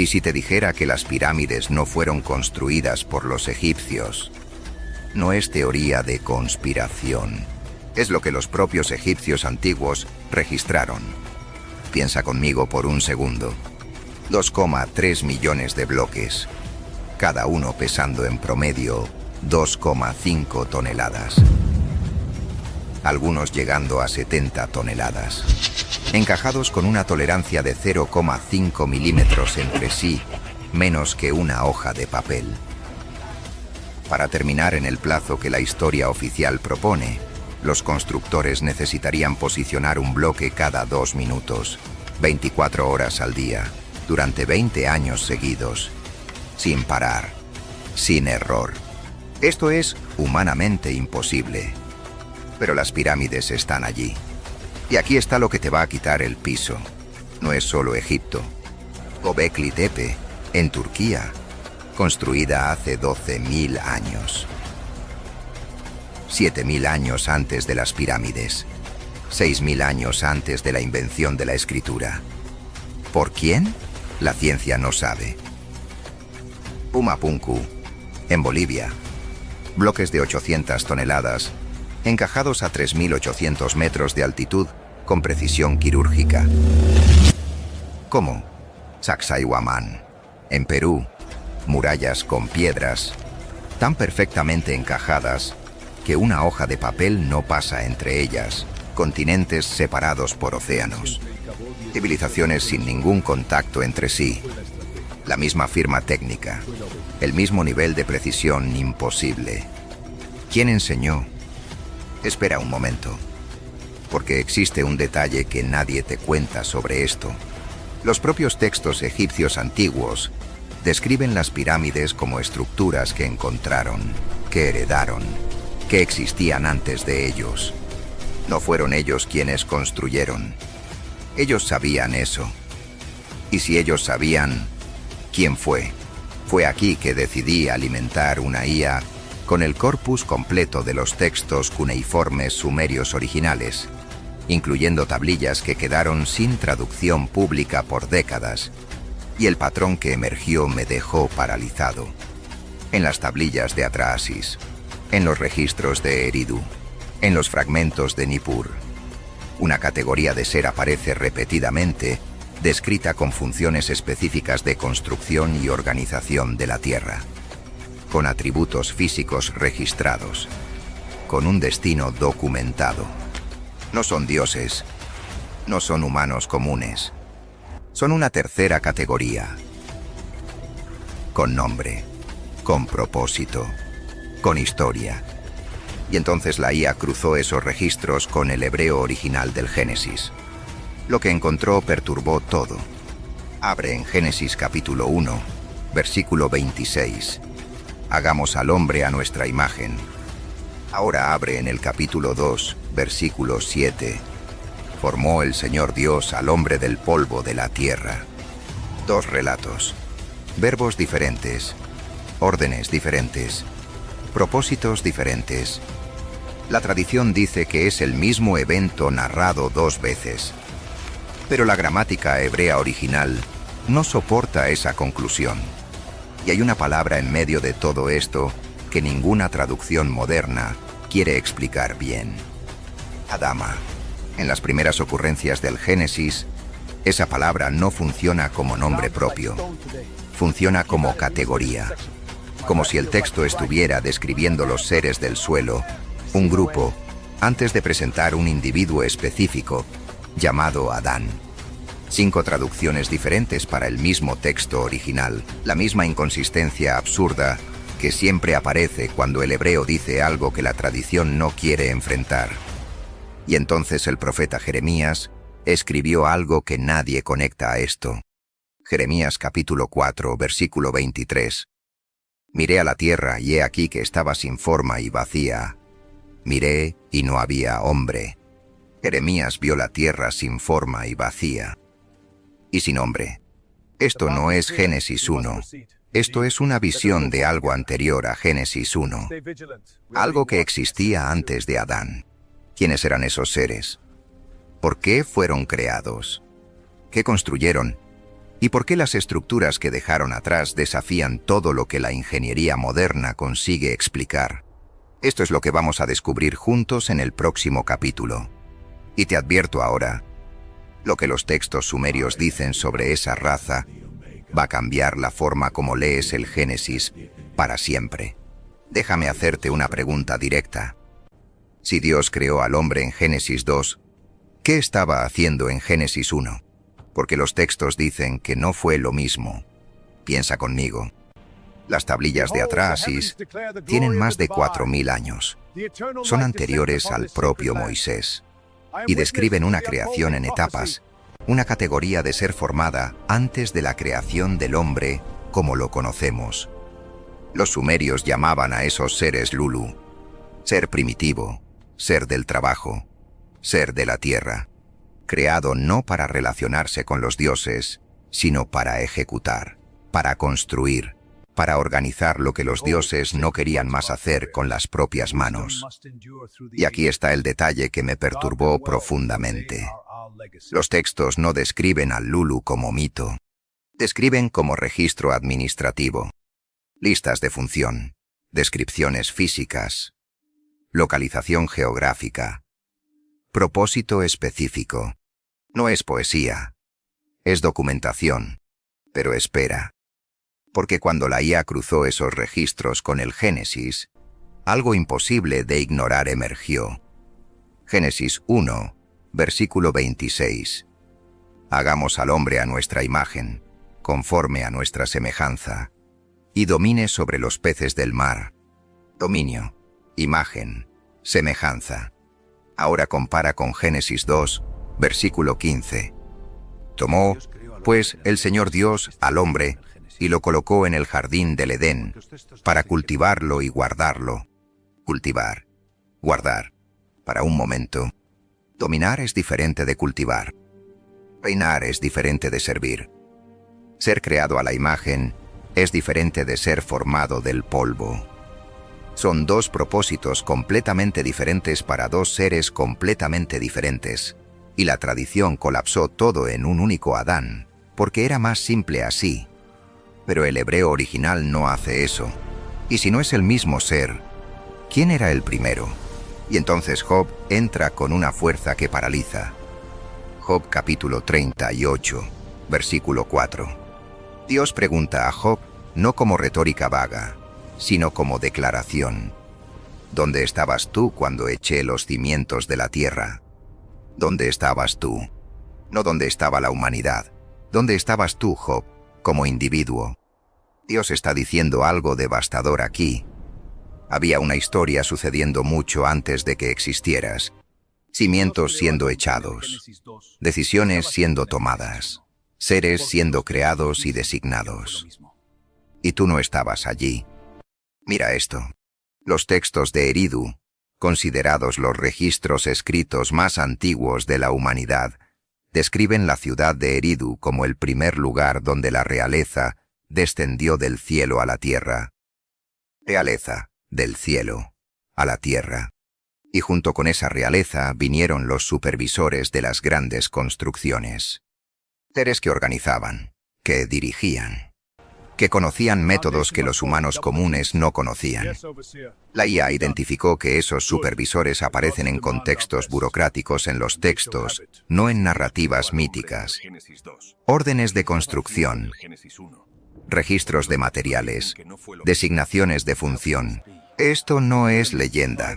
¿Y si te dijera que las pirámides no fueron construidas por los egipcios? No es teoría de conspiración. Es lo que los propios egipcios antiguos registraron. Piensa conmigo por un segundo. 2,3 millones de bloques, cada uno pesando en promedio 2,5 toneladas. Algunos llegando a 70 toneladas. Encajados con una tolerancia de 0,5 milímetros entre sí, menos que una hoja de papel. Para terminar en el plazo que la historia oficial propone, los constructores necesitarían posicionar un bloque cada 2 minutos, 24 horas al día, durante 20 años seguidos, sin parar, sin error. Esto es humanamente imposible. Pero las pirámides están allí. Y aquí está lo que te va a quitar el piso. No es solo Egipto. Göbekli Tepe, en Turquía, construida hace 12.000 años. 7.000 años antes de las pirámides. 6.000 años antes de la invención de la escritura. ¿Por quién? La ciencia no sabe. Pumapunku, en Bolivia. Bloques de 800 toneladas, encajados a 3.800 metros de altitud con precisión quirúrgica. ¿Cómo? Sacsayhuamán, en Perú, murallas con piedras, tan perfectamente encajadas que una hoja de papel no pasa entre ellas, continentes separados por océanos, civilizaciones sin ningún contacto entre sí, la misma firma técnica, el mismo nivel de precisión imposible. ¿Quién enseñó? Espera un momento, porque existe un detalle que nadie te cuenta sobre esto. Los propios textos egipcios antiguos describen las pirámides como estructuras que encontraron, que heredaron, que existían antes de ellos. No fueron ellos quienes construyeron. Ellos sabían eso. Y si ellos sabían, ¿quién fue? Fue aquí que decidí alimentar una IA con el corpus completo de los textos cuneiformes sumerios originales, incluyendo tablillas que quedaron sin traducción pública por décadas, y el patrón que emergió me dejó paralizado. En las tablillas de Atrahasis, en los registros de Eridu, en los fragmentos de Nippur. Una categoría de ser aparece repetidamente, descrita con funciones específicas de construcción y organización de la Tierra, con atributos físicos registrados, con un destino documentado. No son dioses, no son humanos comunes, son una tercera categoría, con nombre, con propósito, con historia. Y entonces la IA cruzó esos registros con el hebreo original del Génesis. Lo que encontró perturbó todo. Abre en Génesis capítulo 1, versículo 26. Hagamos al hombre a nuestra imagen. Ahora abre en el capítulo 2, versículo 7. Formó el Señor Dios al hombre del polvo de la tierra. Dos relatos. Verbos diferentes. Órdenes diferentes. Propósitos diferentes. La tradición dice que es el mismo evento narrado dos veces. Pero la gramática hebrea original no soporta esa conclusión. Y hay una palabra en medio de todo esto que ninguna traducción moderna quiere explicar bien. Adama. En las primeras ocurrencias del Génesis, esa palabra no funciona como nombre propio. Funciona como categoría. Como si el texto estuviera describiendo los seres del suelo, un grupo, antes de presentar un individuo específico, llamado Adán. 5 traducciones diferentes para el mismo texto original, la misma inconsistencia absurda que siempre aparece cuando el hebreo dice algo que la tradición no quiere enfrentar. Y entonces el profeta Jeremías escribió algo que nadie conecta a esto. Jeremías capítulo 4, versículo 23. Miré a la tierra y he aquí que estaba sin forma y vacía. Miré y no había hombre. Jeremías vio la tierra sin forma y vacía. Y sin hombre. Esto no es Génesis 1. Esto es una visión de algo anterior a Génesis 1. Algo que existía antes de Adán. ¿Quiénes eran esos seres? ¿Por qué fueron creados? ¿Qué construyeron? ¿Y por qué las estructuras que dejaron atrás desafían todo lo que la ingeniería moderna consigue explicar? Esto es lo que vamos a descubrir juntos en el próximo capítulo. Y te advierto ahora, lo que los textos sumerios dicen sobre esa raza va a cambiar la forma como lees el Génesis para siempre. Déjame hacerte una pregunta directa. Si Dios creó al hombre en Génesis 2, ¿qué estaba haciendo en Génesis 1? Porque los textos dicen que no fue lo mismo. Piensa conmigo. Las tablillas de Atrahasis tienen más de 4000 años. Son anteriores al propio Moisés y describen una creación en etapas, una categoría de ser formada antes de la creación del hombre como lo conocemos. Los sumerios llamaban a esos seres Lulu, ser primitivo, ser del trabajo, ser de la tierra, creado no para relacionarse con los dioses, sino para ejecutar, para construir, para organizar lo que los dioses no querían más hacer con las propias manos. Y aquí está el detalle que me perturbó profundamente. Los textos no describen al Lulu como mito, describen como registro administrativo, listas de función, descripciones físicas, localización geográfica, propósito específico. No es poesía, es documentación. Pero espera, porque cuando la IA cruzó esos registros con el Génesis, algo imposible de ignorar emergió. Génesis 1, versículo 26. Hagamos al hombre a nuestra imagen, conforme a nuestra semejanza, y domine sobre los peces del mar. Dominio, imagen, semejanza. Ahora compara con Génesis 2, versículo 15. Tomó, pues, el Señor Dios al hombre y lo colocó en el jardín del Edén para cultivarlo y guardarlo. Cultivar, guardar. Para un momento, dominar es diferente de cultivar. Reinar es diferente de servir. Ser creado a la imagen es diferente de ser formado del polvo. Son dos propósitos completamente diferentes para dos seres completamente diferentes, y la tradición colapsó todo en un único Adán, porque era más simple así. Pero el hebreo original no hace eso. Y si no es el mismo ser, ¿quién era el primero? Y entonces Job entra con una fuerza que paraliza. Job capítulo 38, versículo 4. Dios pregunta a Job no como retórica vaga, sino como declaración. ¿Dónde estabas tú cuando eché los cimientos de la tierra? ¿Dónde estabas tú? No dónde estaba la humanidad. ¿Dónde estabas tú, Job, como individuo? Dios está diciendo algo devastador aquí. Había una historia sucediendo mucho antes de que existieras. Cimientos siendo echados, decisiones siendo tomadas, seres siendo creados y designados. Y tú no estabas allí. Mira esto. Los textos de Eridu, considerados los registros escritos más antiguos de la humanidad, describen la ciudad de Eridu como el primer lugar donde la realeza descendió del cielo a la tierra. Realeza, del cielo, a la tierra. Y junto con esa realeza vinieron los supervisores de las grandes construcciones. Seres que organizaban, que dirigían, que conocían métodos que los humanos comunes no conocían. La IA identificó que esos supervisores aparecen en contextos burocráticos en los textos, no en narrativas míticas. Órdenes de construcción, registros de materiales, designaciones de función. Esto no es leyenda,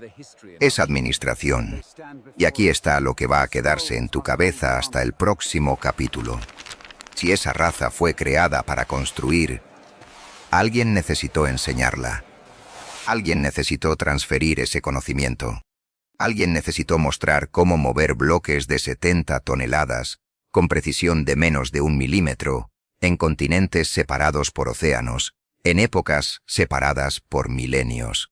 es administración. Y aquí está lo que va a quedarse en tu cabeza hasta el próximo capítulo. Si esa raza fue creada para construir, alguien necesitó enseñarla. Alguien necesitó transferir ese conocimiento. Alguien necesitó mostrar cómo mover bloques de 70 toneladas, con precisión de menos de 1 milímetro, en continentes separados por océanos, en épocas separadas por milenios.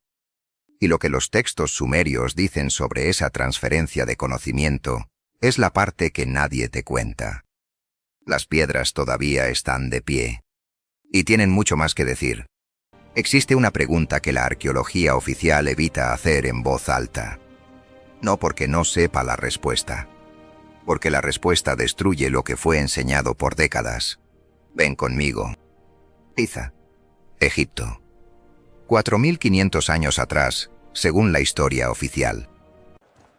Y lo que los textos sumerios dicen sobre esa transferencia de conocimiento es la parte que nadie te cuenta. Las piedras todavía están de pie. Y tienen mucho más que decir. Existe una pregunta que la arqueología oficial evita hacer en voz alta. No porque no sepa la respuesta. Porque la respuesta destruye lo que fue enseñado por décadas. Ven conmigo. Giza, Egipto. 4.500 años atrás, según la historia oficial.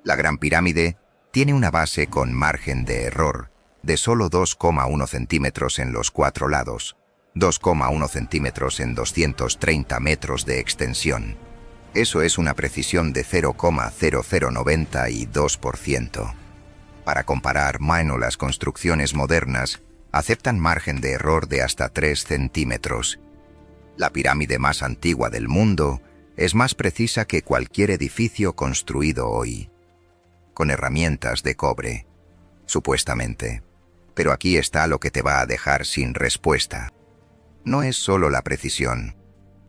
La Gran Pirámide tiene una base con margen de error de solo 2,1 centímetros en los 4 lados, 2,1 centímetros en 230 metros de extensión. Eso es una precisión de 0,0092%. Para comparar, las construcciones modernas aceptan margen de error de hasta 3 centímetros. La pirámide más antigua del mundo es más precisa que cualquier edificio construido hoy, con herramientas de cobre, supuestamente. Pero aquí está lo que te va a dejar sin respuesta. No es solo la precisión,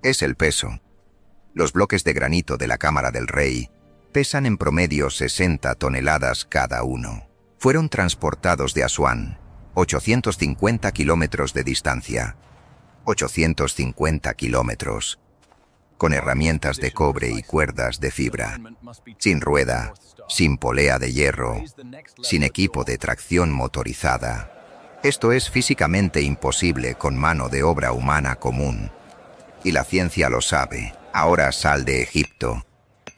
es el peso. Los bloques de granito de la Cámara del Rey pesan en promedio 60 toneladas cada uno. Fueron transportados de Asuán, 850 kilómetros de distancia. 850 kilómetros. Con herramientas de cobre y cuerdas de fibra. Sin rueda, sin polea de hierro, sin equipo de tracción motorizada. Esto es físicamente imposible con mano de obra humana común. Y la ciencia lo sabe. Ahora sal de Egipto,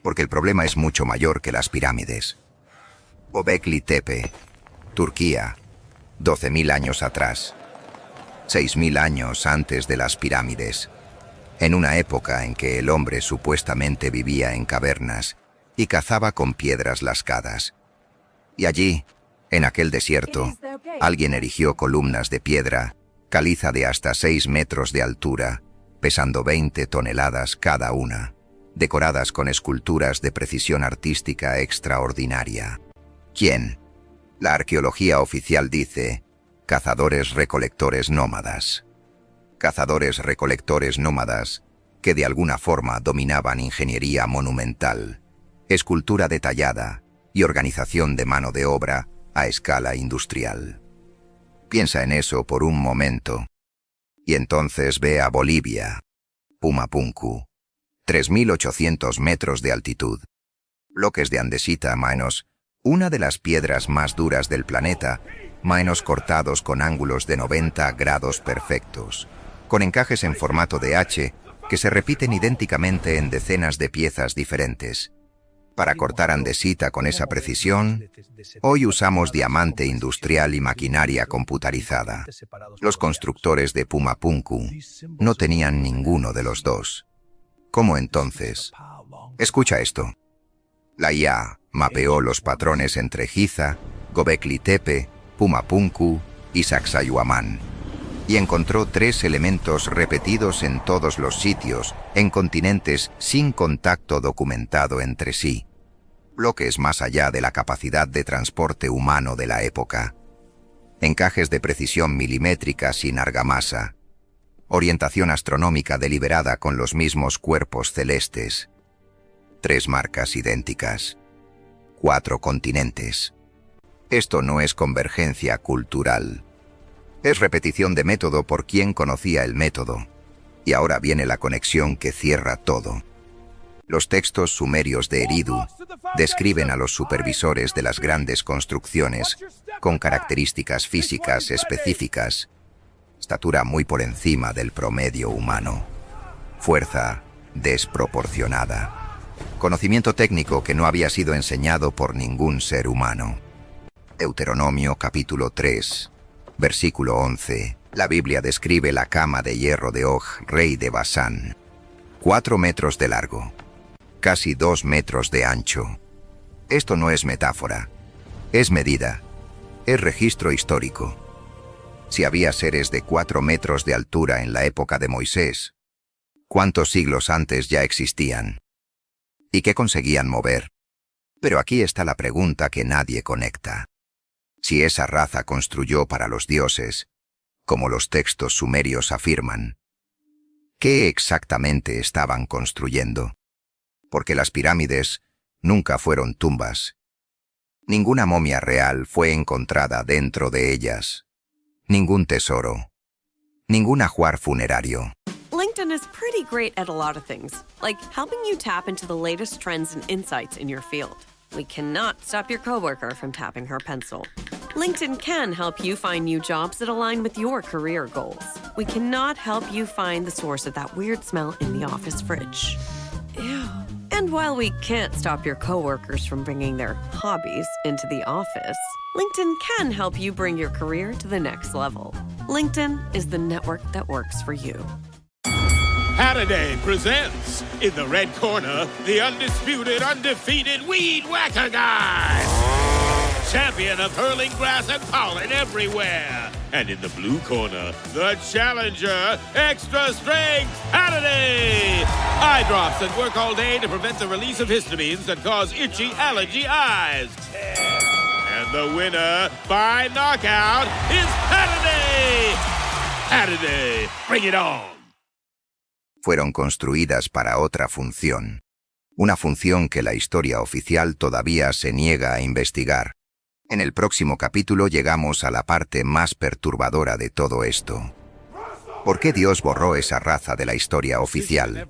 porque el problema es mucho mayor que las pirámides. Göbekli Tepe, Turquía, 12.000 años atrás. 6.000 años antes de las pirámides, en una época en que el hombre supuestamente vivía en cavernas y cazaba con piedras lascadas. Y allí, en aquel desierto, alguien erigió columnas de piedra, caliza de hasta 6 metros de altura, pesando 20 toneladas cada una, decoradas con esculturas de precisión artística extraordinaria. ¿Quién? La arqueología oficial dice: cazadores-recolectores nómadas. Cazadores-recolectores nómadas que de alguna forma dominaban ingeniería monumental, escultura detallada y organización de mano de obra a escala industrial. Piensa en eso por un momento. Y entonces ve a Bolivia, Pumapunku, 3.800 metros de altitud. Bloques de andesita una de las piedras más duras del planeta, cortados con ángulos de 90 grados perfectos, con encajes en formato de H que se repiten idénticamente en decenas de piezas diferentes. Para cortar andesita con esa precisión, hoy usamos diamante industrial y maquinaria computarizada. Los constructores de Pumapunku no tenían ninguno de los dos. ¿Cómo entonces? Escucha esto. La IA mapeó los patrones entre Giza, Göbekli Tepe, Pumapunku y Sacsayhuamán, y encontró 3 elementos repetidos en todos los sitios, en continentes sin contacto documentado entre sí. Bloques más allá de la capacidad de transporte humano de la época. Encajes de precisión milimétrica sin argamasa. Orientación astronómica deliberada con los mismos cuerpos celestes. 3 marcas idénticas. 4 continentes. Esto no es convergencia cultural. Es repetición de método por quien conocía el método. Y ahora viene la conexión que cierra todo. Los textos sumerios de Eridu describen a los supervisores de las grandes construcciones con características físicas específicas, estatura muy por encima del promedio humano, fuerza desproporcionada, conocimiento técnico que no había sido enseñado por ningún ser humano. Deuteronomio capítulo 3, versículo 11. La Biblia describe la cama de hierro de Og, rey de Basán. 4 metros de largo, casi 2 metros de ancho. Esto no es metáfora, es medida, es registro histórico. Si había seres de 4 metros de altura en la época de Moisés, ¿cuántos siglos antes ya existían? ¿Y qué conseguían mover? Pero aquí está la pregunta que nadie conecta. Si esa raza construyó para los dioses, como los textos sumerios afirman, ¿qué exactamente estaban construyendo? Porque las pirámides nunca fueron tumbas. Ninguna momia real fue encontrada dentro de ellas. Ningún tesoro. Ningún ajuar funerario. LinkedIn is pretty great at a lot of things, like helping you tap into the latest trends and insights in your field. We cannot stop your coworker from tapping her pencil. LinkedIn can help you find new jobs that align with your career goals. We cannot help you find the source of that weird smell in the office fridge. Ew. And while we can't stop your coworkers from bringing their hobbies into the office, LinkedIn can help you bring your career to the next level. LinkedIn is the network that works for you. Halliday presents, in the red corner, the undisputed, undefeated Weed Whacker Guy. Champion of hurling grass and pollen everywhere. And in the blue corner, the challenger, extra strength, Halliday. Eye drops that work all day to prevent the release of histamines that cause itchy allergy eyes. And the winner, by knockout, is Halliday. Halliday, bring it on. Fueron construidas para otra función. Una función que la historia oficial todavía se niega a investigar. En el próximo capítulo llegamos a la parte más perturbadora de todo esto. ¿Por qué Dios borró esa raza de la historia oficial?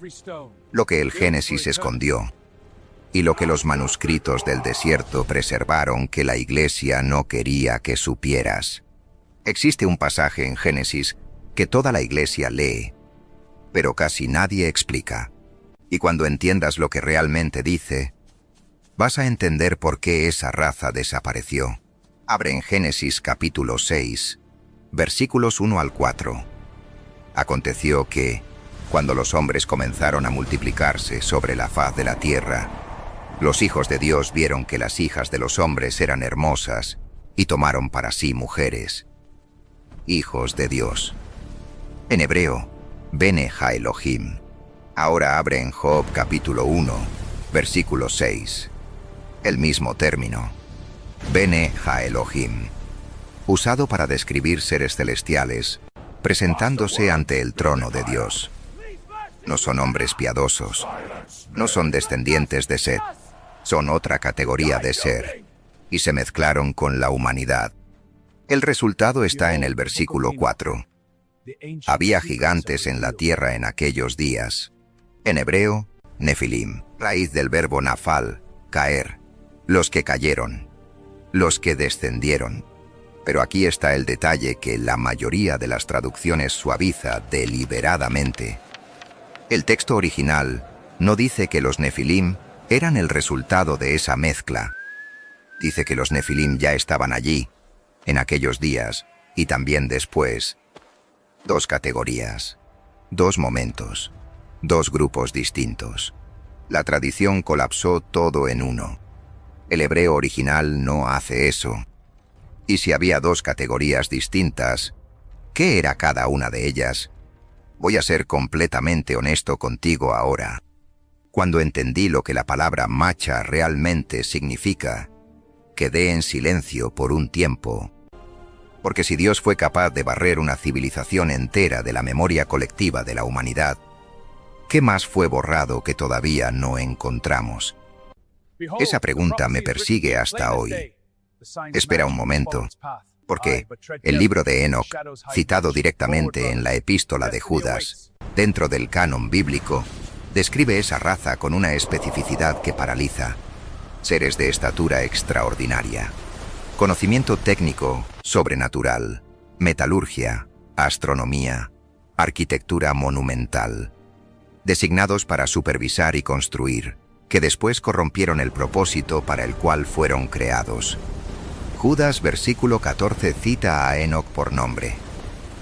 Lo que el Génesis escondió. Y lo que los manuscritos del desierto preservaron que la Iglesia no quería que supieras. Existe un pasaje en Génesis que toda la Iglesia lee, pero casi nadie explica. Y cuando entiendas lo que realmente dice, vas a entender por qué esa raza desapareció. Abre en Génesis capítulo 6, versículos 1 al 4. Aconteció que, cuando los hombres comenzaron a multiplicarse sobre la faz de la tierra, los hijos de Dios vieron que las hijas de los hombres eran hermosas y tomaron para sí mujeres. Hijos de Dios. En hebreo, Bene Ha Elohim. Ahora abre en Job capítulo 1, versículo 6. El mismo término, Bene Ha Elohim, usado para describir seres celestiales, presentándose ante el trono de Dios. No son hombres piadosos, no son descendientes de Set, son otra categoría de ser, y se mezclaron con la humanidad. El resultado está en el versículo 4. Había gigantes en la tierra en aquellos días. En hebreo, Nefilim, raíz del verbo nafal, caer. Los que cayeron, los que descendieron. Pero aquí está el detalle que la mayoría de las traducciones suaviza deliberadamente. El texto original no dice que los Nefilim eran el resultado de esa mezcla. Dice que los Nefilim ya estaban allí, en aquellos días, y también después. Dos categorías, dos momentos, dos grupos distintos. La tradición colapsó todo en uno. El hebreo original no hace eso. Y si había dos categorías distintas, ¿qué era cada una de ellas? Voy a ser completamente honesto contigo ahora. Cuando entendí lo que la palabra macha realmente significa, quedé en silencio por un tiempo. Porque si Dios fue capaz de barrer una civilización entera de la memoria colectiva de la humanidad, ¿qué más fue borrado que todavía no encontramos? Esa pregunta me persigue hasta hoy. Espera un momento, porque el libro de Enoc, citado directamente en la epístola de Judas, dentro del canon bíblico, describe esa raza con una especificidad que paraliza. Seres de estatura extraordinaria, conocimiento técnico sobrenatural, metalurgia, astronomía, arquitectura monumental, designados para supervisar y construir, que después corrompieron el propósito para el cual fueron creados. Judas versículo 14 cita a Enoc por nombre.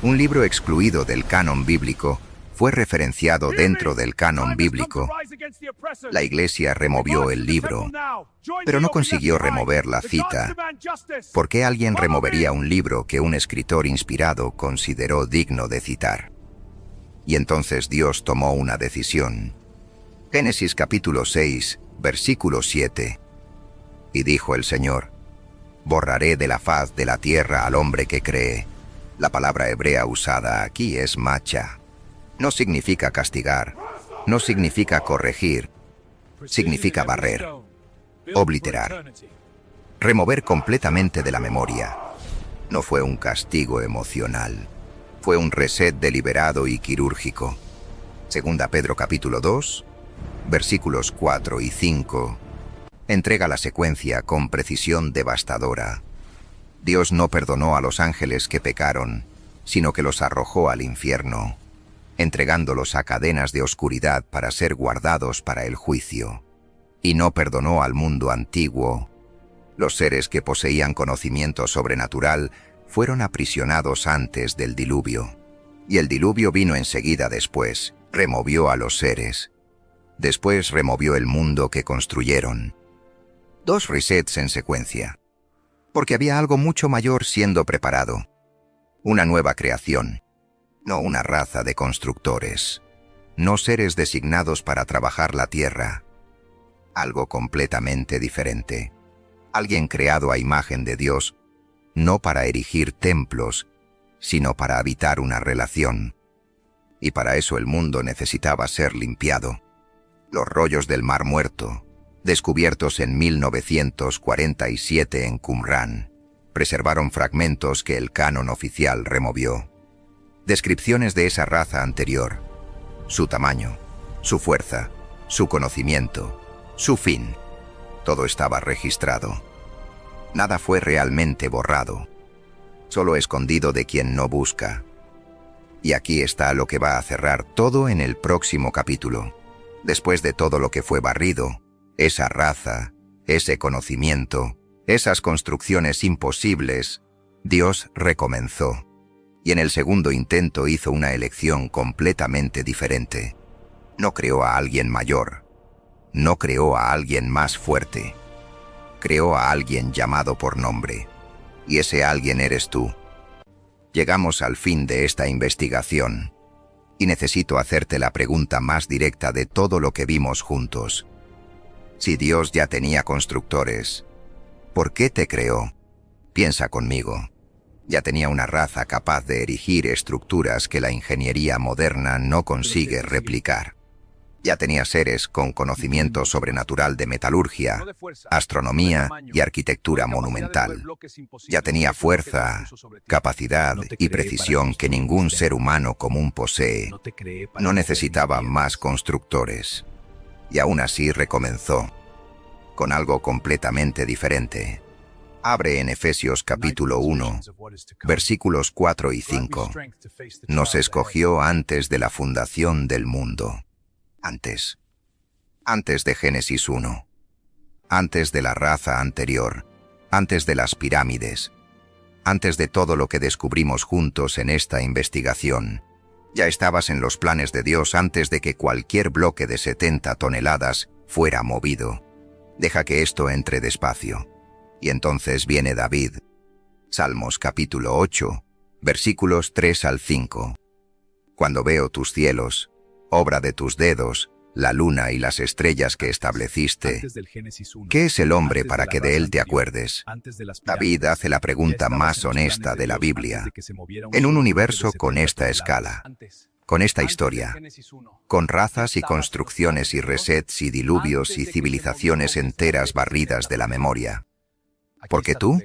Un libro excluido del canon bíblico fue referenciado dentro del canon bíblico. La Iglesia removió el libro, pero no consiguió remover la cita. ¿Por qué alguien removería un libro que un escritor inspirado consideró digno de citar? Y entonces Dios tomó una decisión. Génesis capítulo 6, versículo 7. Y dijo el Señor: borraré de la faz de la tierra al hombre que cree. La palabra hebrea usada aquí es macha. No significa castigar, no significa corregir, significa barrer, obliterar, remover completamente de la memoria. No fue un castigo emocional, fue un reset deliberado y quirúrgico. Segunda Pedro capítulo 2, versículos 4 y 5, entrega la secuencia con precisión devastadora. Dios no perdonó a los ángeles que pecaron, sino que los arrojó al infierno, entregándolos a cadenas de oscuridad para ser guardados para el juicio. Y no perdonó al mundo antiguo. Los seres que poseían conocimiento sobrenatural fueron aprisionados antes del diluvio. Y el diluvio vino enseguida después, removió a los seres. Después removió el mundo que construyeron. 2 resets en secuencia. Porque había algo mucho mayor siendo preparado. Una nueva creación. No una raza de constructores. No seres designados para trabajar la tierra. Algo completamente diferente. Alguien creado a imagen de Dios, no para erigir templos, sino para habitar una relación. Y para eso el mundo necesitaba ser limpiado. Los rollos del Mar Muerto, descubiertos en 1947 en Qumrán, preservaron fragmentos que el canon oficial removió. Descripciones de esa raza anterior, su tamaño, su fuerza, su conocimiento, su fin. Todo estaba registrado. Nada fue realmente borrado, solo escondido de quien no busca. Y aquí está lo que va a cerrar todo en el próximo capítulo. Después de todo lo que fue barrido, esa raza, ese conocimiento, esas construcciones imposibles, Dios recomenzó. Y en el segundo intento hizo una elección completamente diferente. No creó a alguien mayor. No creó a alguien más fuerte. Creó a alguien llamado por nombre. Y ese alguien eres tú. Llegamos al fin de esta investigación. Y necesito hacerte la pregunta más directa de todo lo que vimos juntos. Si Dios ya tenía constructores, ¿por qué te creó? Piensa conmigo. Ya tenía una raza capaz de erigir estructuras que la ingeniería moderna no consigue replicar. Ya tenía seres con conocimiento sobrenatural de metalurgia, astronomía y arquitectura monumental. Ya tenía fuerza, capacidad y precisión que ningún ser humano común posee. No necesitaba más constructores. Y aún así recomenzó, con algo completamente diferente. Abre en Efesios capítulo 1, versículos 4 y 5. Nos escogió antes de la fundación del mundo. Antes de Génesis 1. Antes de la raza anterior. Antes de las pirámides. Antes de todo lo que descubrimos juntos en esta investigación. Ya estabas en los planes de Dios antes de que cualquier bloque de 70 toneladas fuera movido. Deja que esto entre despacio. Y entonces viene David. Salmos capítulo 8, versículos 3 al 5. Cuando veo tus cielos, obra de tus dedos, la luna y las estrellas que estableciste, ¿qué es el hombre para que de él te acuerdes? David hace la pregunta más honesta de la Biblia. En un universo con esta escala, con esta historia, con razas y construcciones y resets y diluvios y civilizaciones enteras barridas de la memoria, ¿por qué tú?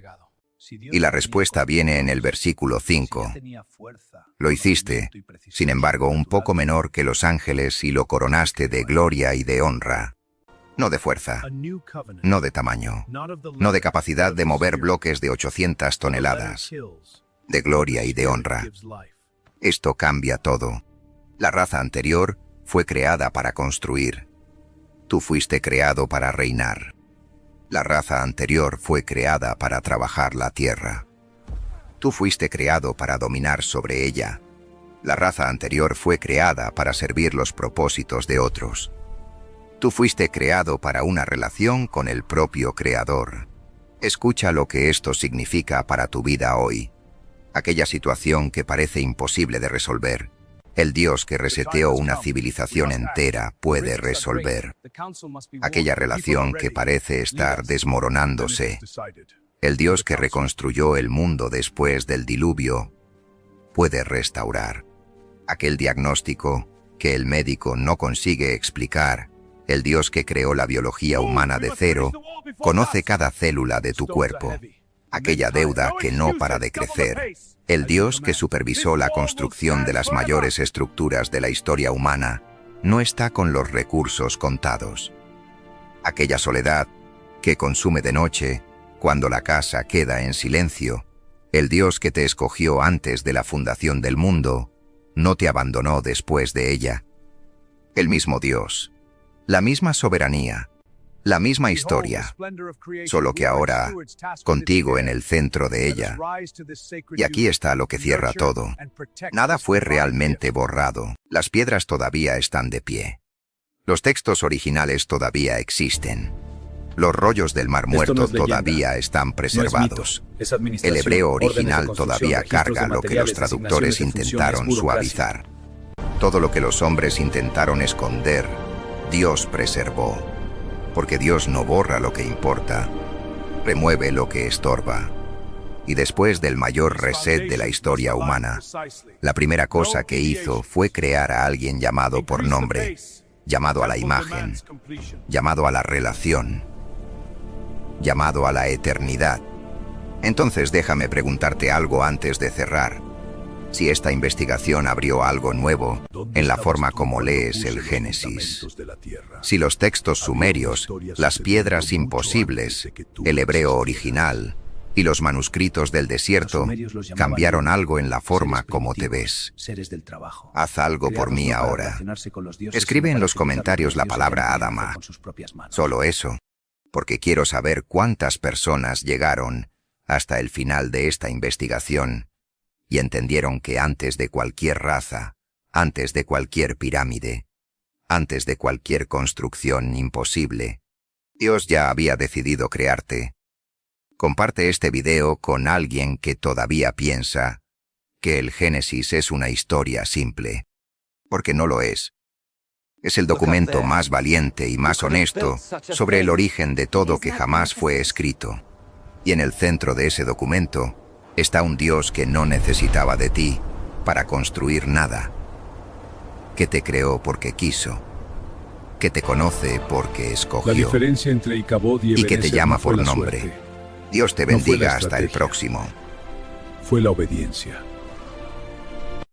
Y la respuesta viene en el versículo 5. Lo hiciste, sin embargo, un poco menor que los ángeles y lo coronaste de gloria y de honra. No de fuerza, no de tamaño, no de capacidad de mover bloques de 800 toneladas, de gloria y de honra. Esto cambia todo. La raza anterior fue creada para construir. Tú fuiste creado para reinar. La raza anterior fue creada para trabajar la tierra. Tú fuiste creado para dominar sobre ella. La raza anterior fue creada para servir los propósitos de otros. Tú fuiste creado para una relación con el propio Creador. Escucha lo que esto significa para tu vida hoy. Aquella situación que parece imposible de resolver, el Dios que reseteó una civilización entera puede resolver. Aquella relación que parece estar desmoronándose, el Dios que reconstruyó el mundo después del diluvio puede restaurar. Aquel diagnóstico que el médico no consigue explicar, el Dios que creó la biología humana de cero, conoce cada célula de tu cuerpo. Aquella deuda que no para de crecer, el Dios que supervisó la construcción de las mayores estructuras de la historia humana, no está con los recursos contados. Aquella soledad que consume de noche, cuando la casa queda en silencio, El Dios que te escogió antes de la fundación del mundo, no te abandonó después de ella. El mismo Dios, la misma soberanía, la misma historia, solo que ahora contigo en el centro de ella. Y aquí está lo que cierra todo. Nada fue realmente borrado. Las piedras todavía están de pie. Los textos originales todavía existen. Los rollos del Mar Muerto todavía están preservados. El hebreo original todavía carga lo que los traductores intentaron suavizar. Todo lo que los hombres intentaron esconder, Dios preservó. Porque Dios no borra lo que importa, remueve lo que estorba. Y después del mayor reset de la historia humana, la primera cosa que hizo fue crear a alguien llamado por nombre, llamado a la imagen, llamado a la relación, llamado a la eternidad. Entonces déjame preguntarte algo antes de cerrar. Si esta investigación abrió algo nuevo en la forma como lees el Génesis. Si los textos sumerios, las piedras imposibles, el hebreo original y los manuscritos del desierto cambiaron algo en la forma como te ves. Haz algo por mí ahora. Escribe en los comentarios la palabra Adama. Solo eso, porque quiero saber cuántas personas llegaron hasta el final de esta investigación y entendieron que antes de cualquier raza, antes de cualquier pirámide, antes de cualquier construcción imposible, Dios ya había decidido crearte. Comparte este video con alguien que todavía piensa que el Génesis es una historia simple, porque no lo es. Es el documento más valiente y más honesto sobre el origen de todo que jamás fue escrito. Y en el centro de ese documento está un Dios que no necesitaba de ti para construir nada, que te creó porque quiso, que te conoce porque escogió, la diferencia entre Icabod y que te llama no fue por la nombre. suerte. Dios te No fue la bendiga hasta el estrategia. próximo. Fue la obediencia.